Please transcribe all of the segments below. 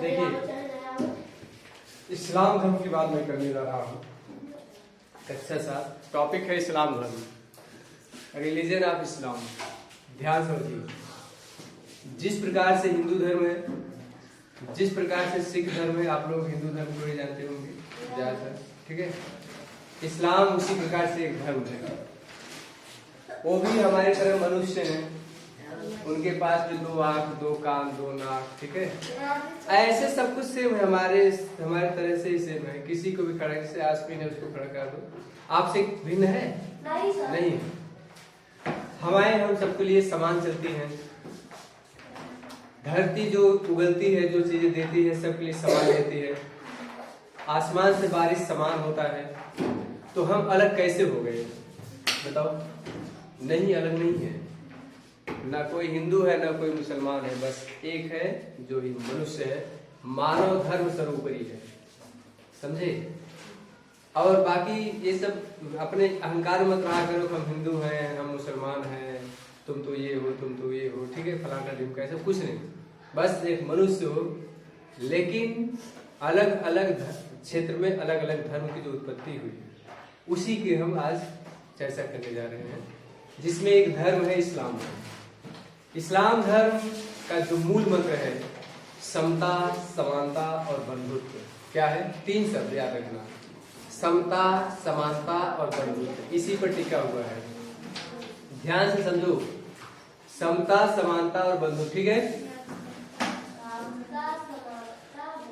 देखिए, इस्लाम धर्म की बात मैं करने जा रहा हूँ। अच्छा सा टॉपिक है इस्लाम धर्म, रिलीजन ऑफ इस्लाम। ध्यान समझिए, जिस प्रकार से हिंदू धर्म है, जिस प्रकार से सिख धर्म है, आप लोग हिंदू धर्म को ही जानते होंगे ज्यादातर, ठीक है। इस्लाम उसी प्रकार से एक धर्म है, वो भी हमारे तरह मनुष्य हैं, उनके पास भी 2 आंख 2 कान 2 नाक, ठीक है। ऐसे सब कुछ सेम है, हमारे तरह से ही सेम है। किसी को भी खड़ा, जैसे आसमीन है उसको खड़ा कर दो, आपसे भिन्न है नहीं। हवाएं हम सबके लिए समान चलती हैं, धरती जो उगलती है, जो चीजें देती है, सबके लिए समान देती है। आसमान से बारिश समान होता है, तो हम अलग कैसे हो गए बताओ? नहीं, अलग नहीं है। ना कोई हिंदू है, ना कोई मुसलमान है, बस एक है जो ही मनुष्य है। मानव धर्म सर्वोपरि है, समझे। और बाकी ये सब अपने अहंकार मत रहा करो, हम हिंदू हैं, हम मुसलमान हैं, तुम तो ये हो, तुम तो ये हो, ठीक है, फलाना ढिमका, ऐसा कुछ नहीं। बस एक मनुष्य हो, लेकिन अलग अलग क्षेत्र में अलग अलग धर्म की जो उत्पत्ति हुई, उसी की हम आज चर्चा करने जा रहे हैं, जिसमें एक धर्म है इस्लाम धर्म। इस्लाम धर्म का जो मूल मंत्र है, समता, समानता और बंधुत्व। क्या है? 3 शब्द याद रखना, समता, समानता और बंधुत्व, इसी पर टिका हुआ है। ध्यान से समझो, समता, समानता और बंधुत्व, ठीक है।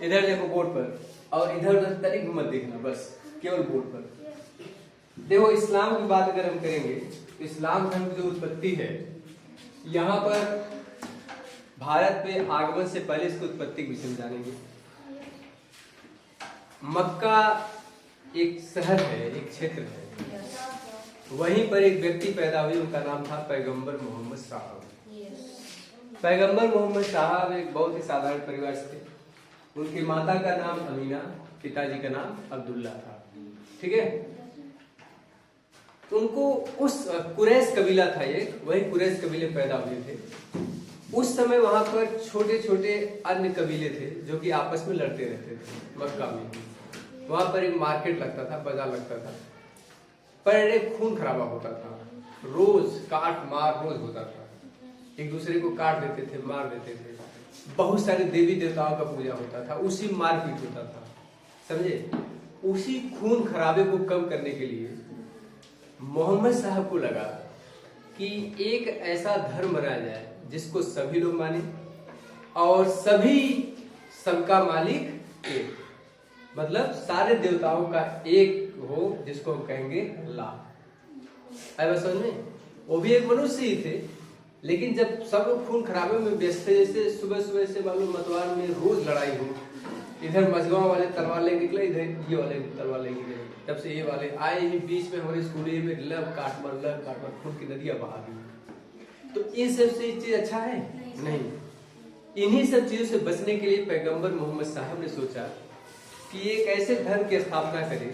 इधर देखो बोर्ड पर, और इधर उधर तनिक मत देखना, बस केवल बोर्ड पर देखो। इस्लाम की बात अगर हम करेंगे, तो इस्लाम धर्म की जो उत्पत्ति है, यहाँ पर भारत में आगमन से पहले इसकी उत्पत्ति के विषय में जानेंगे। मक्का एक शहर है, एक क्षेत्र है, वहीं पर एक व्यक्ति पैदा हुए, उनका नाम था पैगंबर मोहम्मद साहब। पैगंबर मोहम्मद साहब एक बहुत ही साधारण परिवार से थे। उनकी माता का नाम अमीना, पिताजी का नाम अब्दुल्ला था, ठीक है। उनको उस कुरैश कबीला था एक, वही कुरैश कबीले पैदा हुए थे। उस समय वहां पर छोटे छोटे अन्य कबीले थे जो कि आपस में लड़ते रहते थे। मक्का में वहां पर एक मार्केट लगता था, बाजार लगता था, पर एक खून खराबा होता था, रोज काट मार रोज होता था। एक दूसरे को काट देते थे, मार देते थे। बहुत सारे देवी देवताओं का पूजा होता था, उसी मारपीट होता था, समझे। उसी खून खराबे को कम करने के लिए मोहम्मद साहब को लगा कि एक ऐसा धर्म बनाया जाए जिसको सभी लोग माने और सभी सबका मालिक एक, मतलब सारे देवताओं का एक हो, जिसको हम कहेंगे अल्लाह। अब समझ में, वो भी एक मनुष्य ही थे, लेकिन जब सब लोग खून खराबे में व्यस्त थे, जैसे सुबह सुबह से मालूम मतवार में रोज लड़ाई हो, इधर मजगांव वाले तलवार लेके निकले, इधर ये वाले तलवार लेके गए, तब से ये वाले आए ही बीच में हमारे स्कूल में लव काट मार खून की नदियां बहा दी। तो इन सब से चीज अच्छा है नहीं। इन्हीं सब चीजों से बचने के लिए पैगंबर मोहम्मद साहब ने सोचा कि एक ऐसे धर्म की स्थापना करें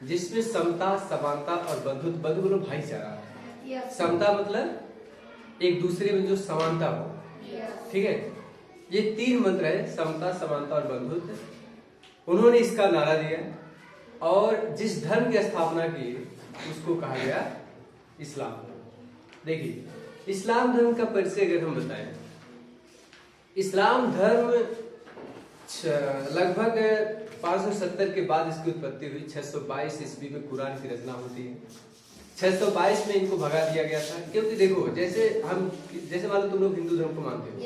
जिसमें समता, समानता और बंधुत्व, भाईचारा। समता मतलब एक दूसरे में जो समानता हो, ठीक है। ये 3 मंत्र है, समता, समानता और बंधुत्व। उन्होंने इसका नारा दिया और जिस धर्म की स्थापना की उसको कहा गया इस्लाम। देखिए, इस्लाम धर्म का परिचय अगर हम बताएं, इस्लाम धर्म लगभग 570 के बाद इसकी उत्पत्ति हुई। 622 ईस्वी में कुरान की रचना होती है। 622 में इनको भगा दिया गया था, क्योंकि देखो, जैसे मान लो तुम लोग हिंदू धर्म को मानते हो,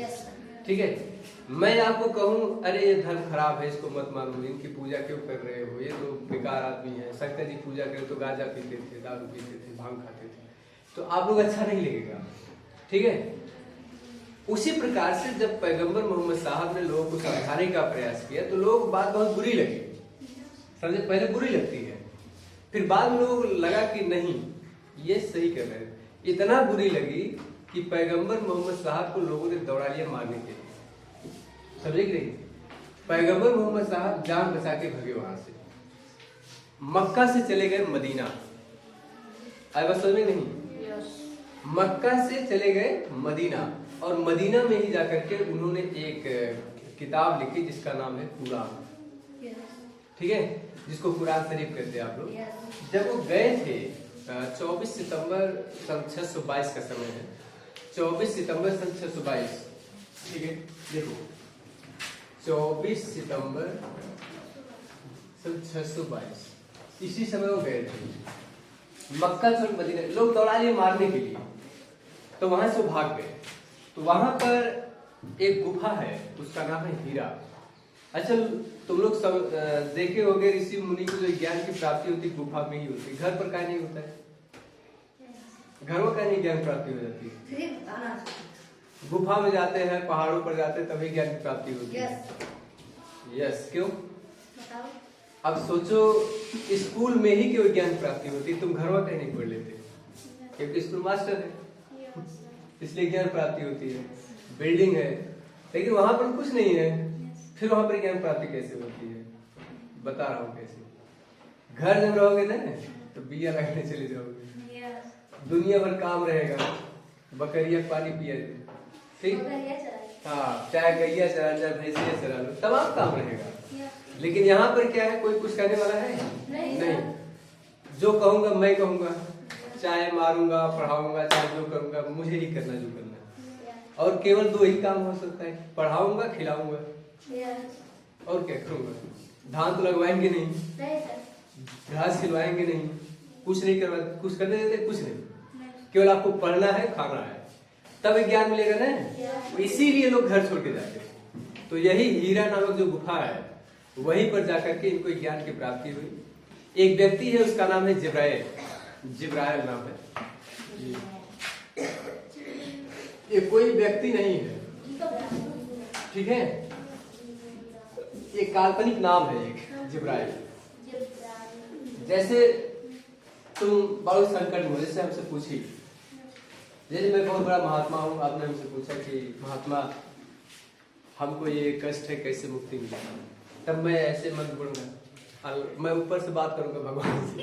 ठीक है। मैं आपको कहूं अरे ये धर्म खराब है, इसको मत मानो, इनकी पूजा क्यों कर रहे हो, ये तो बेकार आदमी है। शंकर जी पूजा करे तो गांजा पीते थे, दारू पीते थे, भांग खाते थे, तो आप लोग अच्छा नहीं लगेगा, ठीक है। उसी प्रकार से जब पैगंबर मोहम्मद साहब ने लोगों को समझाने का प्रयास किया, तो लोग बात बहुत बुरी लगी, समझे। पहले बुरी लगती है, फिर बाद में लोगों को लगा कि नहीं, ये सही कर रहे हैं। इतना बुरी लगी कि पैगंबर मोहम्मद साहब को लोगों ने दौड़ा लिया मारने के लिए, समझे कि नहीं। पैगंबर मोहम्मद साहब जान बचा के भगे वहां से, मक्का से चले गए मदीना। आई बात समझ में नहीं? मक्का से चले गए मदीना, और मदीना में ही जाकर के उन्होंने एक किताब लिखी जिसका नाम है कुरान, ठीक है, जिसको कुरान शरीफ कहते हैं आप लोग। जब वो गए थे 24 सितंबर सन 622 का समय है, 24 सितंबर सन 622, ठीक है, देखो 24 सितंबर सन 622 इसी समय वो गए थे मक्का छोड़ मदीना, लोग दौड़ा लिए मारने के लिए, तो वहां से वो भाग गए। तो वहां पर एक गुफा है, उसका नाम है हीरा। अच्छा, तुम लोग सब देखे होंगे ऋषि मुनि को जो ज्ञान की प्राप्ति होती है गुफा में ही होती है, घर पर काहे नहीं होता है? घर में काहे नहीं ज्ञान प्राप्ति हो जाती है? गुफा में जाते हैं, पहाड़ों पर जाते हैं, तभी ज्ञान की प्राप्ति होती है। यस, क्यों? अब सोचो, स्कूल में ही क्यों ज्ञान प्राप्ति होती है, तुम घर में कहीं नहीं पढ़ लेते? क्योंकि स्कूल मास्टर है इसलिए ज्ञान प्राप्ति होती है। बिल्डिंग है लेकिन वहां पर कुछ नहीं है, फिर वहां पर ज्ञान प्राप्ति कैसे होती है? बता रहा हूँ कैसे। घर जब रहोगे ना तो बिया लगाने चले जाओगे, दुनिया भर काम रहेगा, बकरिया पानी पिया, ठीक, हाँ, चाहे गैया चरा, चाहे भैंसिया चरा लो, तमाम काम रहेगा। लेकिन यहाँ पर क्या है, कोई कुछ कहने वाला है नहीं। जो कहूंगा मैं कहूंगा, चाहे मारूंगा, पढ़ाऊंगा, चाहे जो करूंगा मुझे ही करना जो करना है। और केवल दो ही काम हो सकता है, पढ़ाऊंगा, खिलाऊंगा, और क्या करूंगा? धान तो लगवाएंगे नहीं, घास खिलवाएंगे नहीं, कुछ नहीं करवा, कुछ करने देते कुछ नहीं, केवल आपको पढ़ना है, खाना है, तब ज्ञान मिलेगा ना। इसीलिए लोग घर छोड़ के जाते हैं। तो यही हीरा नामक जो गुफा है, वहीं पर जाकर के इनको ज्ञान की प्राप्ति हुई। एक व्यक्ति है, उसका नाम है जिब्राइल, जिब्राइल नाम है। ये कोई व्यक्ति नहीं है, ठीक है, ये काल्पनिक नाम है एक, जिब्राइल। जैसे तुम बहुत संकट में, जैसे हमसे पूछी, जैसे मैं बहुत बड़ा महात्मा हूँ, आपने हमसे पूछा कि महात्मा हमको ये कष्ट है, कैसे मुक्ति मिलेगी? तब मैं ऐसे मन बोलूंगा, मैं ऊपर से बात करूंगा भगवान से,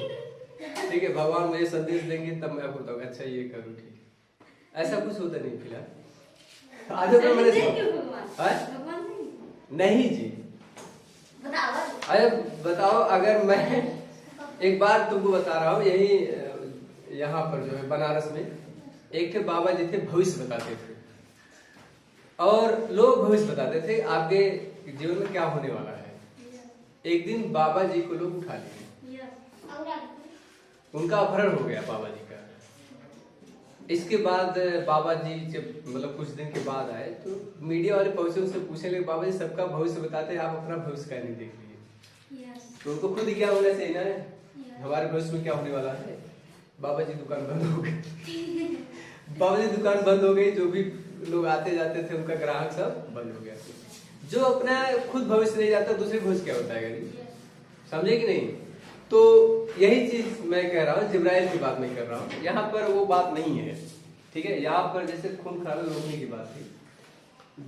ठीक है, भगवान मुझे संदेश देंगे, तब मैं आपको बताऊंगा अच्छा ये करूँ, ठीक है। ऐसा कुछ होता नहीं फिलहाल। आज तो मैंने नहीं जी, अरे बताओ, अगर मैं एक बार तुमको बता रहा हूँ, यही यहाँ पर जो है बनारस में एक थे बाबा जी थे, भविष्य बताते थे, और लोग भविष्य बताते थे आपके जीवन में क्या होने वाला है। एक दिन बाबा जी को लोग उठा लिए, उनका अपहरण हो गया बाबा जी का। इसके बाद बाबा जी जब मतलब कुछ दिन के बाद आए तो मीडिया वाले पहुंचे, उनसे पूछने लगे बाबा जी सबका भविष्य बताते हैं, आप अपना भविष्य क्या नहीं देख लिए? तो उनको खुद क्या होना चाहिए ना, हमारे भविष्य में क्या होने वाला है। बाबा जी दुकान बंद हो गई बाबा जी दुकान बंद हो गई, जो भी लोग आते जाते थे उनका ग्राहक सब बंद हो गया। जो अपना खुद भविष्य नहीं जाता, दूसरे भविष्य क्या होता है, समझे कि नहीं? तो यही चीज मैं कह रहा हूँ, जिब्राइल की बात नहीं कर रहा हूँ, यहाँ पर वो बात नहीं है, ठीक है। यहाँ पर जैसे खून खराबे रोकने की बात थी,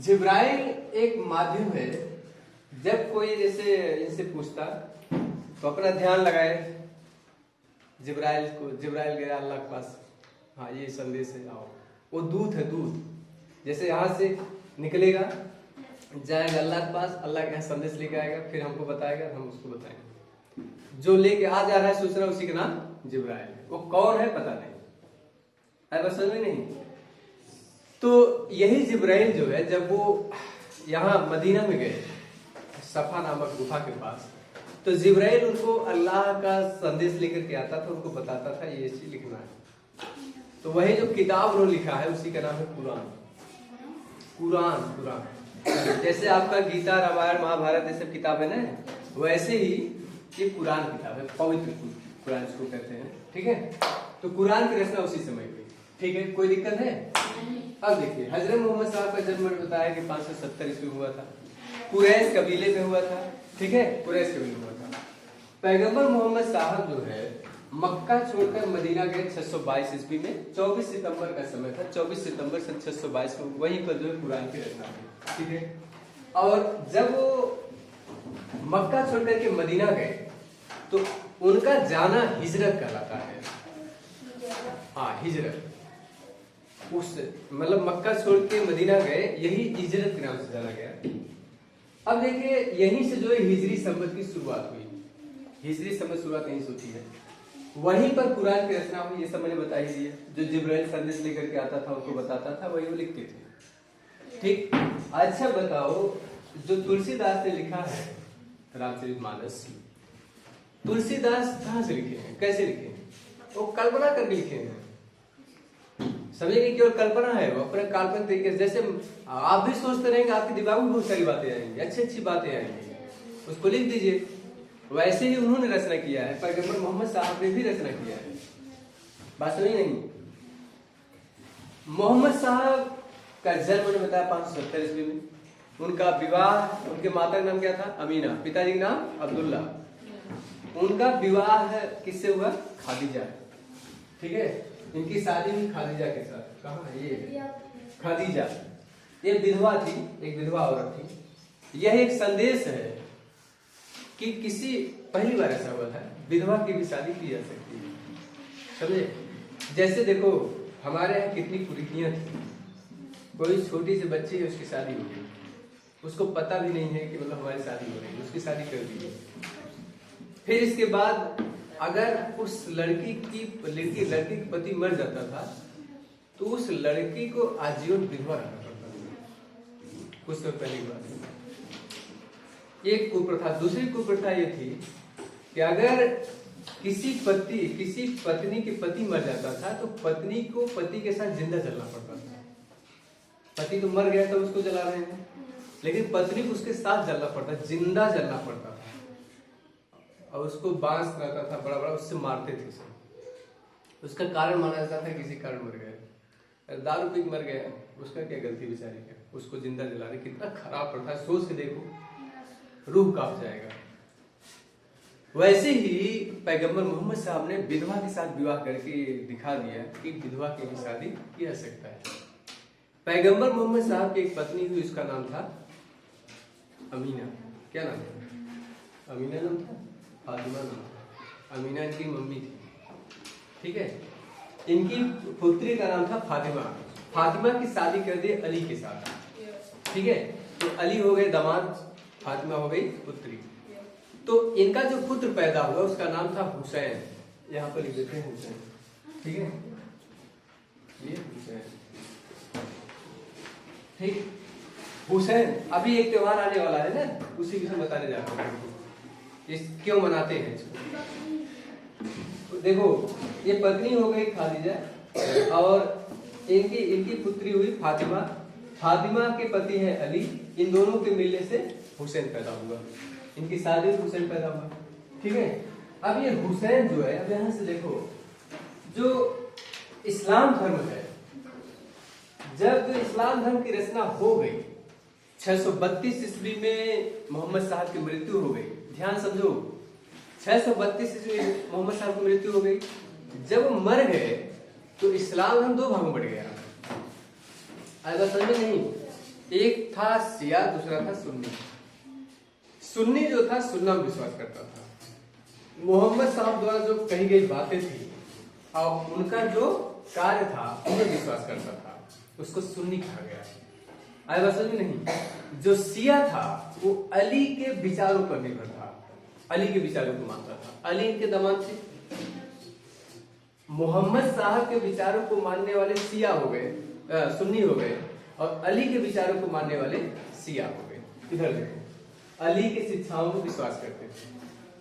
जिब्राइल एक माध्यम है। जब कोई जैसे इनसे पूछता तो अपना ध्यान लगाए जिब्राइल को, जिब्राइल गया अल्लाह के पास, हाँ ये संदेश है, आओ। वो दूत है, दूत जैसे यहाँ से निकलेगा, जाएगा अल्लाह के पास, अल्लाह के यहाँ संदेश लेके आएगा, फिर हमको बताएगा, हम उसको बताएंगे। जो लेके आ जा रहा है सोच रहा है उसी का नाम जिब्राइल है। वो कौन है पता नहीं, बस समझ में नहीं। तो यही जिब्राइल जो है, जब वो यहाँ मदीना में गए सफा नामक गुफा के पास, तो जिब्राइल उनको अल्लाह का संदेश लेकर के आता था, उनको बताता था ये चीज लिखना है। तो वही जो किताब उन्होंने लिखा है उसी का नाम है कुरान। कुरान, कुरान जैसे आपका गीता, रामायण, महाभारत ये सब किताब है ना, वैसे ही ये कुरान किताब है, पवित्र कुरान इसको कहते हैं, ठीक है। तो कुरान की रचना उसी समय हुई, ठीक है, कोई दिक्कत है? अब देखिए, हजरत मोहम्मद साहब का जन्म बताया कि 570 ईस्वी हुआ था, कुरैश कबीले में हुआ था, ठीक है, कुरैश कबीले में हुआ था। पैगंबर मोहम्मद साहब जो है मक्का छोड़कर मदीना गए 622 ईस्वी में, 24 सितंबर का समय था, 24 सितंबर सन 622 में वहीं पर जो है कुरान की रचना हुई, ठीक है। और जब वो मक्का छोड़कर के मदीना गए तो उनका जाना हिजरत कहलाता है। हाँ, हिजरत, उस मतलब मक्का छोड़ के मदीना गए, यही हिजरत के नाम से जाना गया। अब देखिए यहीं से जो है हिजरी संवत की शुरुआत हुई। हिजरी संवत शुरुआत यहीं से होती है, वहीं पर कुरान की रचना हुई। ये सब मैंने बता ही दिया। जो जिब्राइल संदेश लेकर के आता था उनको बताता था, वही वो लिखते थे। ठीक। अच्छा बताओ, जो तुलसीदास ने लिखा है रामचरितमानस, तुलसीदास कहाँ से लिखे हैं, कैसे लिखे हैं? वो कल्पना करके लिखे हैं। समझे कि केवल कल्पना है, वो अपने काल्पनिक तरीके से। जैसे आप भी सोचते रहेंगे, आपके दिमाग में बहुत सारी बातें आएंगी, अच्छी अच्छी बातें आएंगी, उसको लिख दीजिए। वैसे ही उन्होंने रचना किया है, पैगंबर मोहम्मद साहब ने भी रचना किया है। बात समझ नहीं? मोहम्मद साहब का जन्म उन्होंने बताया 570 ईस्वी में। उनका विवाह, उनके माता का नाम क्या था? अमीना। पिताजी का नाम अब्दुल्ला। उनका विवाह किससे हुआ? खादीजा। ठीक है, इनकी शादी हुई खादीजा के साथ। कहाँ है ये? खादीजा ये विधवा थी, एक विधवा औरत थी। यह एक संदेश है कि किसी, पहली बार ऐसा हुआ था, विधवा की भी शादी की जा सकती है। समझे? जैसे देखो हमारे यहाँ कितनी कुरीतियां थी। कोई छोटी सी बच्ची है, उसकी शादी हो गई, उसको पता भी नहीं है कि मतलब हमारी शादी हो रही है, उसकी शादी कर दी। फिर इसके बाद अगर उस लड़की के पति मर जाता था तो उस लड़की को आजीवन विधवा रहना पड़ता था। कुछ समय पहले की बात। एक कुप्रथा। दूसरी कुप्रथा ये थी कि अगर किसी पत्नी के पति मर जाता था तो पत्नी को पति के साथ जिंदा जलना पड़ता था। पति तो मर गया तो उसको जला रहे हैं, लेकिन पत्नी को उसके साथ जलना पड़ता, जिंदा जलना पड़ता था। और उसको बांस रहता था बड़ा बड़ा, उससे मारते थे उसे। उसका कारण माना जाता था किसी कारण मर गया, दारू पी मर गया, उसका क्या गलती बेचारी का, उसको जिंदा जला रहे। कितना खराब प्रथा है, सोच के देखो, रूह कांप जाएगा। वैसे ही पैगंबर मोहम्मद साहब ने विधवा के साथ विवाह करके दिखा दिया कि विधवा की भी शादी की जा सकता है। पैगंबर मोहम्मद साहब की एक पत्नी हुई, उसका नाम था अमीना। क्या नाम था? अमीना नाम था, फातिमा नाम था। अमीना इनकी मम्मी थी। ठीक है, इनकी पुत्री का नाम था फातिमा। फातिमा की शादी कर दी अली के साथ। ठीक है, तो अली हो गए दामाद, फातिमा हो गई पुत्री। तो इनका जो पुत्र पैदा हुआ उसका नाम था हुसैन। यहाँ पर लिख देते हैं हुसैन। ठीक है, ये हुसैन। ठीक, हुसैन। अभी एक त्योहार आने वाला है ना, उसी विषय बताने जा रहा हूँ, इस क्यों मनाते हैं इसको। देखो, ये पत्नी हो गई खादीजा और इनकी पुत्री हुई फातिमा। फातिमा के पति है अली। इन दोनों के मिलने से हुसैन पैदा हुआ। इनकी शादी से हुसैन पैदा हुआ। ठीक है, अब ये हुसैन जो है, अब यहां से देखो, जो इस्लाम धर्म है, जब इस्लाम धर्म की रचना हो गई 632 ईस्वी में मोहम्मद साहब की मृत्यु हो गई। ध्यान समझो, 632 ईस्वी में मोहम्मद साहब की मृत्यु हो गई। जब वो मर गए तो इस्लाम धर्म दो भागों में बढ़ गया। ऐसा समझ में नहीं, एक था शिया, दूसरा था सुन्नी। सुन्नी जो था सुन्ना में विश्वास करता था। मोहम्मद साहब द्वारा जो कही गई बातें थी और उनका जो कार्य था उन्हें विश्वास करता था, उसको सुन्नी कहा गया। ऐसा समझ में नहीं। जो शिया था वो अली के विचारों पर निर्भर था, अली के विचारों को मानता था। अली इनके दामाद थे। मोहम्मद साहब के विचारों को मानने वाले शिया हो गए, सुन्नी हो गए, और अली के विचारों को मानने वाले शिया हो गए। इधर देखो, अली की शिक्षाओं में विश्वास करते थे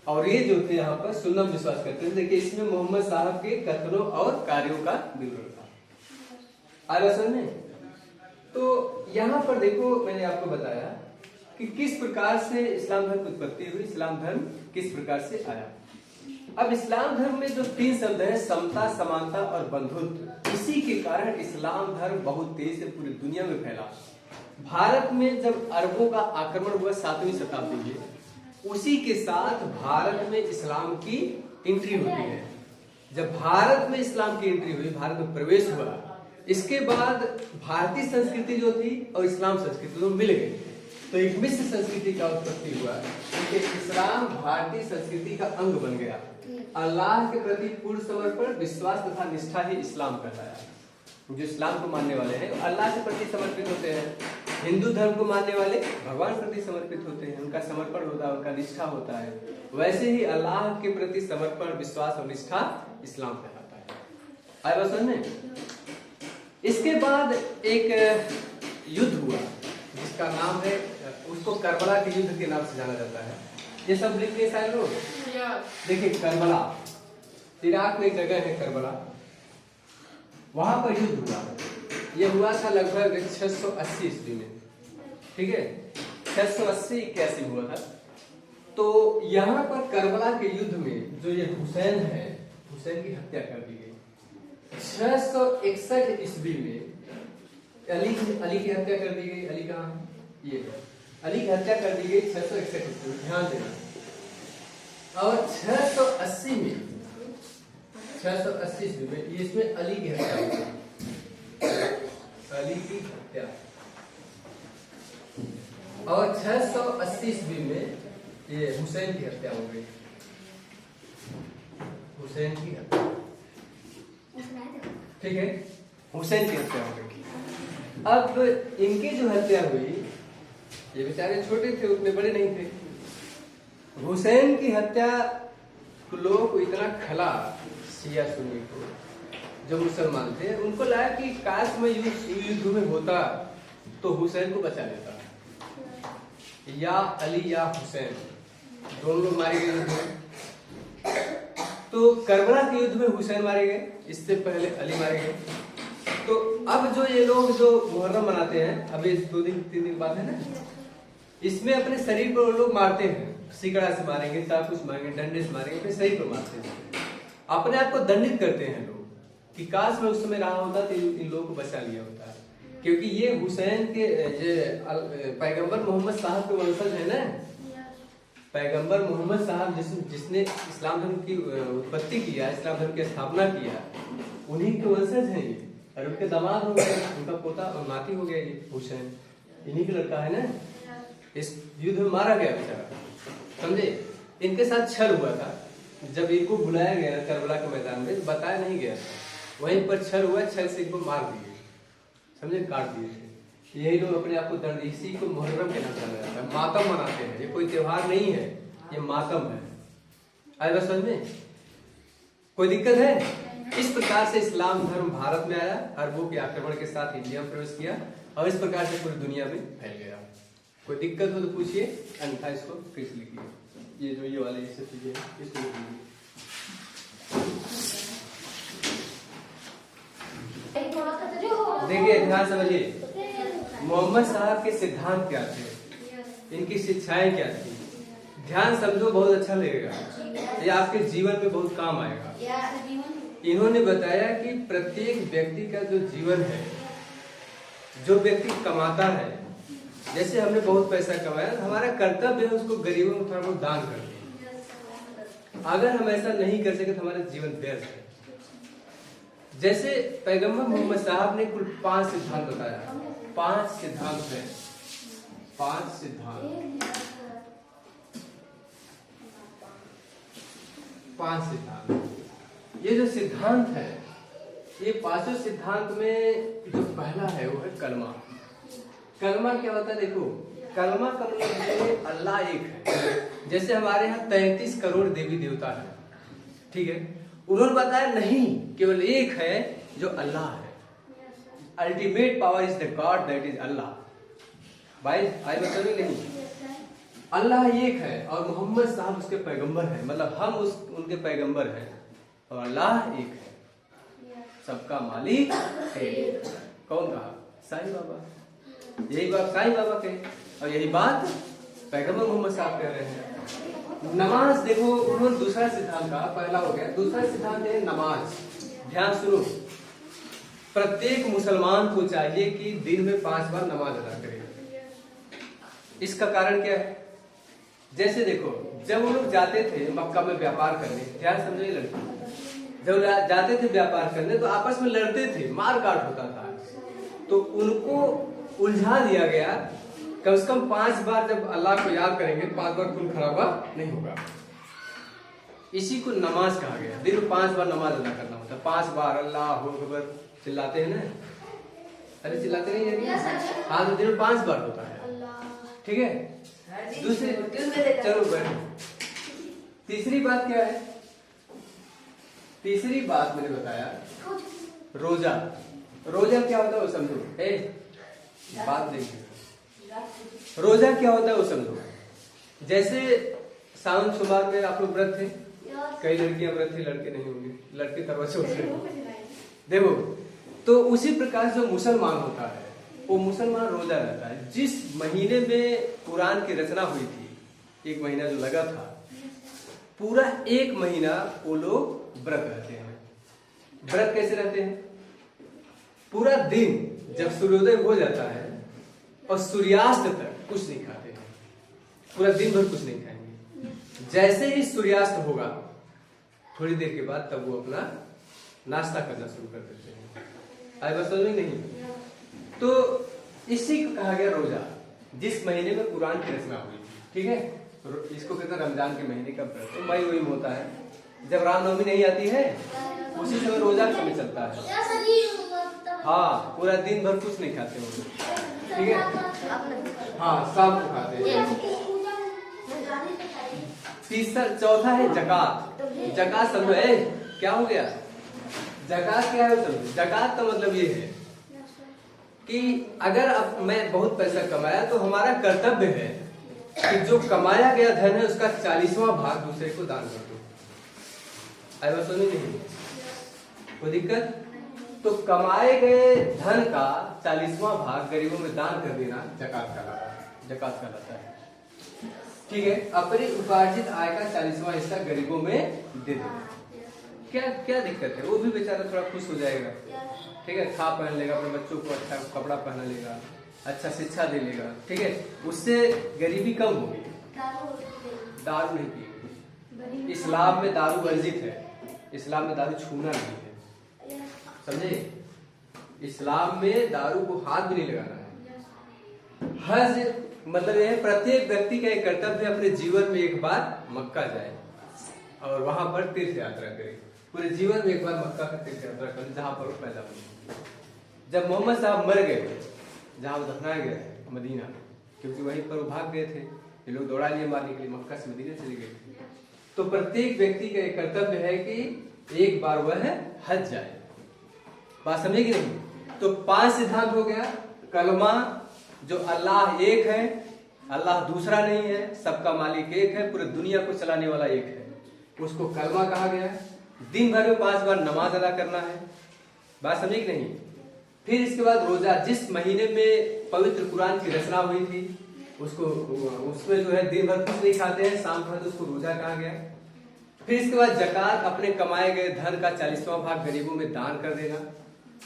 और ये जो थे यहाँ पर सुन्ना में विश्वास करते थे। देखिए, इसमें मोहम्मद साहब के कथनों और कार्यों का विवरण था। आया समझ में? तो यहाँ पर देखो, मैंने आपको बताया कि किस प्रकार से इस्लाम धर्म की उत्पत्ति हुई, इस्लाम धर्म किस प्रकार से आया। अब इस्लाम धर्म में जो 3 शब्द है, समता, समानता और बंधुत्व, इसी के कारण इस्लाम धर्म बहुत तेजी से पूरी दुनिया में फैला। भारत में जब अरबों का आक्रमण हुआ 7वीं शताब्दी में, उसी के साथ भारत में इस्लाम की एंट्री होती है। जब भारत में इस्लाम की एंट्री हुई, भारत में प्रवेश हुआ, इसके बाद भारतीय संस्कृति जो थी और इस्लाम संस्कृति दोनों मिल गई, तो एक मिश्र संस्कृति का उत्पत्ति हुआ। इस्लाम भारतीय संस्कृति का अंग बन गया। अल्लाह के प्रति पूर्ण समर्पण, विश्वास तथा निष्ठा ही इस्लाम कहलाया। जो इस्लाम को मानने वाले हैं अल्लाह के प्रति समर्पित होते हैं। हिंदू धर्म को मानने वाले भगवान प्रति समर्पित होते हैं, उनका समर्पण होता है, उनका निष्ठा होता है। वैसे ही अल्लाह के प्रति समर्पण, विश्वास और निष्ठा इस्लाम कहलाता है। आए बात समझ में? इसके बाद एक युद्ध हुआ जिसका नाम है, उसको करबला के युद्ध के नाम से जाना जाता है। ये सब लिख लिए सारे लोग? देखिए करबला, इराक में एक जगह है करबला, वहां पर युद्ध हुआ। यह हुआ था लगभग 680 ईस्वी में, ठीक है, 680-81 हुआ था। तो यहाँ पर करबला के युद्ध में जो ये हुसैन है, हुसैन की हत्या कर दी गई। 661 ईस्वी में अली की हत्या कर दी गई। अली कहाँ है? ये अली की हत्या कर दी गई 661 ईस्वी में, ध्यान देना। और 680 में, 680 ईस्वी में इसमें अली की हत्या हो गई, अली की हत्या। और 680 ईस्वी में ये हुसैन की हत्या हो गई, हुसैन की हत्या, ठीक है, हुसैन की हत्या हो गई। अब इनकी जो हत्या हुई, ये बेचारे छोटे थे, उतने बड़े नहीं थे। हुसैन की हत्या लोगों को इतना खला, शिया सुन्नी को, जो मुसलमान थे, उनको लगा कि काश में युद्ध में होता तो हुसैन को बचा लेता, या अली या हुसैन, दोनों लोग मारे गए। तो करबला के युद्ध में हुसैन मारे गए, इससे पहले अली मारे गए। तो अब जो ये लोग जो मुहर्रम मनाते हैं, अभी 2-3 दिन बाद है ना, इसमें अपने शरीर पर वो लोग मारते हैं, सिकड़ा से मारेंगे, चाकू मारेंगे, डंडे से मारेंगे, अपने शरीर पर मारते हैं। अपने आप को दंडित करते हैं लोग कि काश में उस समय रहा होता तो इन लोगों को बचा लिया होता। क्योंकि ये हुसैन के पैगंबर मोहम्मद साहब के वंशज है ना, पैगंबर मोहम्मद साहब जिसने इस्लाम धर्म की उत्पत्ति किया, इस्लाम धर्म की स्थापना किया, उन्हीं के वंशज हैं ये। और उनके दामाद हो गए, उनका पोता और नाती हो गया ये हुसैन, इन्हीं का लड़का है ना। इस युद्ध में मारा गया बेचारा, समझे। इनके साथ छल हुआ था, जब इनको बुलाया गया करबला के मैदान में, बताया नहीं गया, वहीं पर छल हुआ, छल से इनको मार दिए, समझे, काट दिए थे। यही लोग अपने आप को दंड, इसी को मुहर्रम के नाम जाना जाता है, मातम मनाते हैं। ये कोई त्योहार नहीं है, ये मातम है। आए बस समझ में? कोई दिक्कत है? इस प्रकार से इस्लाम धर्म भारत में आया, अरबों के आक्रमण के साथ इंडिया में प्रवेश किया, और इस प्रकार से पूरी दुनिया में फैल गया। कोई दिक्कत हो तो पूछिए, अन्यथा इसको फिर से लिखिए। ये जो ये वाले इससे चीजें इसको लिखिए। देखिए ध्यान समझिए, मोहम्मद साहब के सिद्धांत क्या थे, इनकी शिक्षाएं क्या थी, ध्यान समझो, बहुत अच्छा लगेगा, ये आपके जीवन में बहुत काम आएगा। इन्होंने बताया कि प्रत्येक व्यक्ति का जो जीवन है, जो व्यक्ति कमाता है, जैसे हमने बहुत पैसा कमाया, हमारा कर्तव्य है उसको गरीबों को थोड़ा बहुत दान करना। अगर हम ऐसा नहीं कर सके तो हमारा जीवन व्यर्थ है। जैसे पैगंबर मोहम्मद साहब ने कुल 5 सिद्धांत बताया, 5 सिद्धांत है, 5 सिद्धांत, 5 सिद्धांत। ये जो सिद्धांत है, ये 5 सिद्धांत में जो पहला है वो है कलमा। कलमा क्या होता है? देखो, कलमा का मतलब है अल्लाह एक है। जैसे हमारे यहाँ 33 करोड़ देवी देवता है, ठीक है, उन्होंने बताया नहीं, केवल एक है जो अल्लाह है। Ultimate power is the god, that is Allah. भाई आई बताइए, नहीं, अल्लाह एक है और मोहम्मद साहब उसके पैगंबर हैं, मतलब हम उनके पैगंबर हैं, और अल्लाह एक है, सबका मालिक है। कौन कहा? साईं बाबा। यही बात साईं बाबा कहे, और यही बात पैगंबर मोहम्मद साहब कह रहे हैं। नमाज देखो, उन्होंने दूसरा सिद्धांत कहा, पहला हो गया, दूसरा सिद्धांत है नमाज। ध्यान सुनो, प्रत्येक मुसलमान को चाहिए कि दिन में 5 बार नमाज अदा करे। इसका कारण क्या है? जैसे देखो, जब वो लोग जाते थे मक्का में व्यापार करने, ध्यान समझिए लड़के, जब जाते थे व्यापार करने तो आपस में लड़ते थे, मार काट होता था, तो उनको उलझा दिया गया, कम से कम 5 बार जब अल्लाह को याद करेंगे 5 बार खून खराबा नहीं होगा। इसी को नमाज कहा गया। दिन में 5 बार नमाज अदा करना होता है, 5 बार अल्लाह हू अकबर चिल्लाते हैं ना, अरे चिल्लाते नहीं है। हाँ तो दिन में 5 बार होता है, ठीक है। दूसरी, चलो बैठो। तीसरी बात क्या है? तीसरी बात मैंने बताया रोजा। रोजा क्या होता है वो समझो। बात देखिए, रोजा क्या होता है वो समझो। जैसे सावन सोमवार में आप लोग व्रत थे, कई लड़कियां व्रत थी, लड़के नहीं होंगे, लड़के तरवसे उठ रहे देखो। तो उसी प्रकार जो मुसलमान होता है वो मुसलमान रोजा रहता है। जिस महीने में कुरान की रचना हुई थी, 1 महीना जो लगा था, पूरा 1 महीना वो लोग व्रत रहते हैं। व्रत कैसे रहते हैं? पूरा दिन जब सूर्योदय हो जाता है और सूर्यास्त तक कुछ नहीं खाते हैं, पूरा दिन भर कुछ नहीं खाएंगे। जैसे ही सूर्यास्त होगा थोड़ी देर के बाद तब वो अपना नाश्ता करना शुरू कर देते हैं। आई बात समझ में नहीं? तो इसी को कहा गया रोजा, जिस महीने में कुरान की रचना हुई थी, ठीक है। इसको कहते हैं रमजान के महीने का व्रत। तो मई वही होता है जब रामनवमी नहीं आती है, उसी समय रोजा का समय चलता है। हाँ, पूरा दिन भर कुछ नहीं खाते वो, ठीक है। हाँ, शाम को खाते हैं। तीसरा, चौथा है जकात। जकात समझो। क्या हो गया? जकात क्या है समझो। जकात का मतलब ये है कि अगर अब मैं बहुत पैसा कमाया तो हमारा कर्तव्य है कि जो कमाया गया धन है उसका 40वां भाग दूसरे को दान कर दो। आई बात सुनी नहीं? कोई दिक्कत? तो कमाए गए धन का 40वां भाग गरीबों में दान कर देना जकात कहलाता है, ठीक है। अपनी उपार्जित आय का 40वां हिस्सा गरीबों में दे देना। क्या दिक्कत है? वो भी बेचारा थोड़ा खुश हो जाएगा, ठीक है। खा पहन लेगा, अपने बच्चों को अच्छा कपड़ा पहना लेगा, अच्छा शिक्षा दे लेगा, ठीक है। उससे गरीबी कम होगी। दारू नहीं पिएंगे। इस्लाम में दारू वर्जित है। इस्लाम में दारू छूना नहीं है, समझे? इस्लाम में दारू को हाथ भी नहीं लगाना है। हज मतलब यह प्रत्येक व्यक्ति का एक कर्तव्य है अपने जीवन में एक बार मक्का जाए और वहां पर तीर्थ यात्रा करे। पूरे जीवन में एक बार मक्का का तीर्थ यात्रा करे जहां पर वो पैदा हुए। जब मोहम्मद साहब मर गए, जहां वो दफनाए गए मदीना, क्योंकि वहीं पर वो भाग गए थे, ये लोग दौड़ा लिए मारने के लिए, मक्का से मदीना चले गए थे। तो प्रत्येक व्यक्ति का एक कर्तव्य है कि एक बार वह हज जाए। बात समझे कि नहीं? तो 5 सिद्धांत हो गया। कलमा, जो अल्लाह एक है, अल्लाह दूसरा नहीं है, सबका मालिक एक है, पूरी दुनिया को चलाने वाला एक है, उसको कलमा कहा गया है। दिन भर में 5 बार नमाज अदा करना है। बात समझे कि नहीं? फिर इसके बाद रोजा, जिस महीने में पवित्र कुरान की रचना हुई थी उसको, उसमें जो है दिन भर कुछ नहीं खाते हैं, शाम को उसको रोजा कहा गया। फिर इसके बाद जकात, अपने कमाए गए धन का 40वां भाग गरीबों में दान कर देना।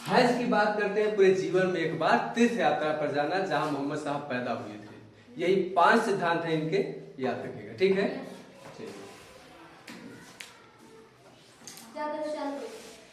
हज की बात करते हैं, पूरे जीवन में एक बार तीर्थ यात्रा पर जाना जहां मोहम्मद साहब पैदा हुए थे। यही 5 सिद्धांत हैं इनके, याद रखिएगा, ठीक है।